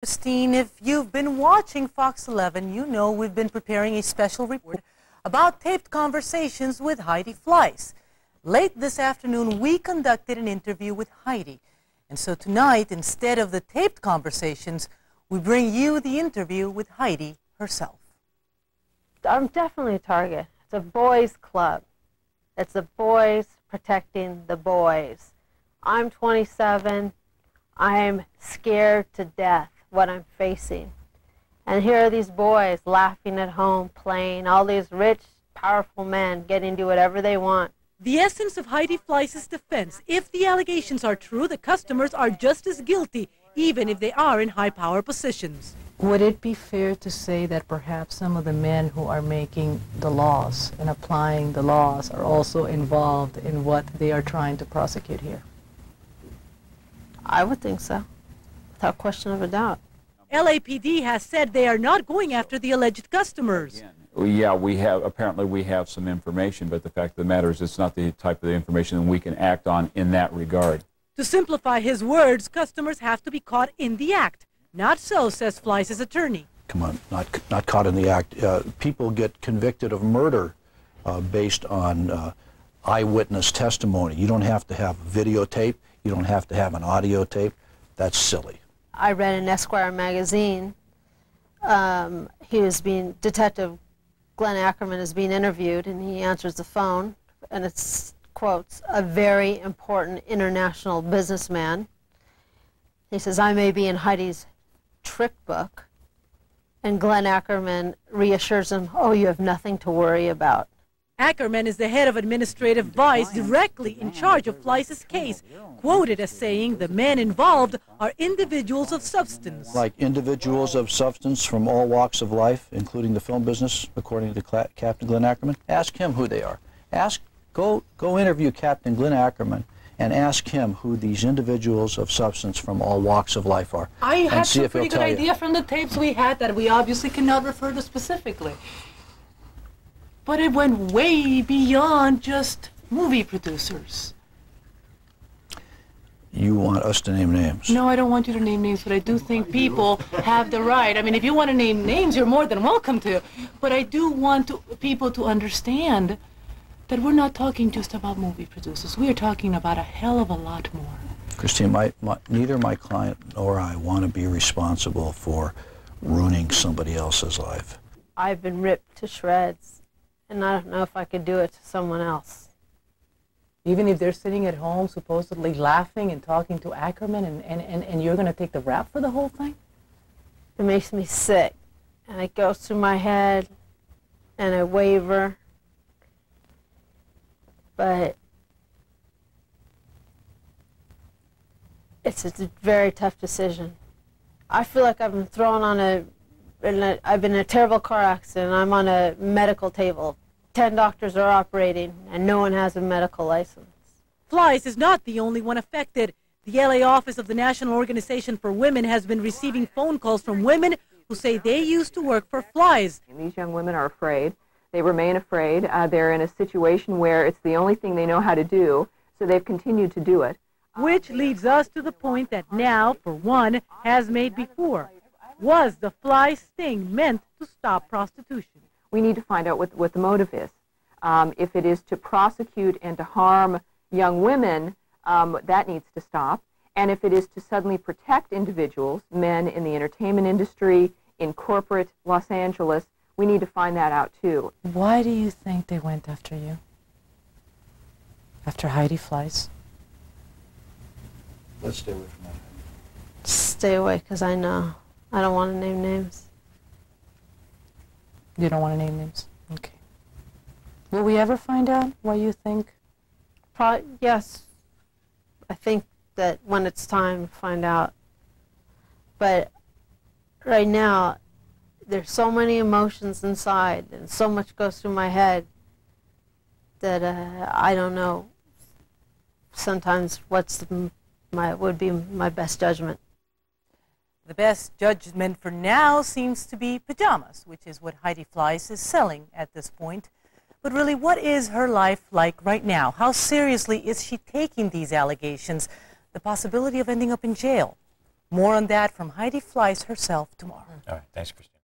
Christine, if you've been watching Fox 11, you know we've been preparing a special report about taped conversations with Heidi Fleiss. Late this afternoon, we conducted an interview with Heidi. And so tonight, instead of the taped conversations, we bring you the interview with Heidi herself. I'm definitely a target. It's a boys' club. It's the boys protecting the boys. I'm 27. I'm scared to death what I'm facing. And here are these boys laughing at home, playing, all these rich, powerful men getting to do whatever they want. The essence of Heidi Fleiss's defense: if the allegations are true, the customers are just as guilty, even if they are in high-power positions. Would it be fair to say that perhaps some of the men who are making the laws and applying the laws are also involved in what they are trying to prosecute here? I would think so, without question of a doubt. LAPD has said they are not going after the alleged customers. Yeah, apparently we have some information, but the fact of the matter is it's not the type of information that we can act on in that regard. To simplify his words, customers have to be caught in the act. Not so, says Fleiss's attorney. Come on, not caught in the act. People get convicted of murder based on eyewitness testimony. You don't have to have videotape. You don't have to have an audio tape. That's silly. I read in Esquire magazine, Detective Glenn Ackerman is being interviewed, and he answers the phone, and it's, quotes, a very important international businessman. He says, I may be in Heidi's trick book, and Glenn Ackerman reassures him, oh, you have nothing to worry about. Ackerman is the head of administrative vice, directly in charge of Fleiss's case, quoted as saying the men involved are individuals of substance. Like individuals of substance from all walks of life, including the film business, according to Captain Glenn Ackerman. Ask him who they are. Go interview Captain Glenn Ackerman and ask him who these individuals of substance from all walks of life are. I had some pretty good idea from the tapes we had that we obviously cannot refer to specifically. But it went way beyond just movie producers. You want us to name names? No, I don't want you to name names, but I do think people have the right. I mean, if you want to name names, you're more than welcome to. But I do want people to understand that we're not talking just about movie producers. We are talking about a hell of a lot more. Christine, neither my client nor I want to be responsible for ruining somebody else's life. I've been ripped to shreds, and I don't know if I could do it to someone else. Even if they're sitting at home supposedly laughing and talking to Ackerman, and you're going to take the rap for the whole thing? It makes me sick, and it goes through my head, and I waver. But it's a very tough decision. I feel like I've been thrown on I've been in a terrible car accident. I'm on a medical table. 10 doctors are operating, and no one has a medical license. Fleiss is not the only one affected. The LA office of the National Organization for Women has been receiving phone calls from women who say they used to work for Fleiss. These young women are afraid. They remain afraid. They're in a situation where it's the only thing they know how to do, so they've continued to do it. Which leads us to the point that now, for one, has made before. Was the Fleiss sting meant to stop prostitution? We need to find out what the motive is. If it is to prosecute and to harm young women, that needs to stop. And if it is to suddenly protect individuals, men in the entertainment industry, in corporate Los Angeles, we need to find that out too. Why do you think they went after you? After Heidi Fleiss? Let's stay away from that. Stay away, because I know. I don't want to name names. You don't want to name names? Okay. Will we ever find out why you think? Yes. I think that when it's time to find out. But right now, there's so many emotions inside, and so much goes through my head that I don't know sometimes would be my best judgment. The best judgment for now seems to be pajamas, which is what Heidi Fleiss is selling at this point. But really, what is her life like right now? How seriously is she taking these allegations, the possibility of ending up in jail? More on that from Heidi Fleiss herself tomorrow. All right. Thanks, Christine.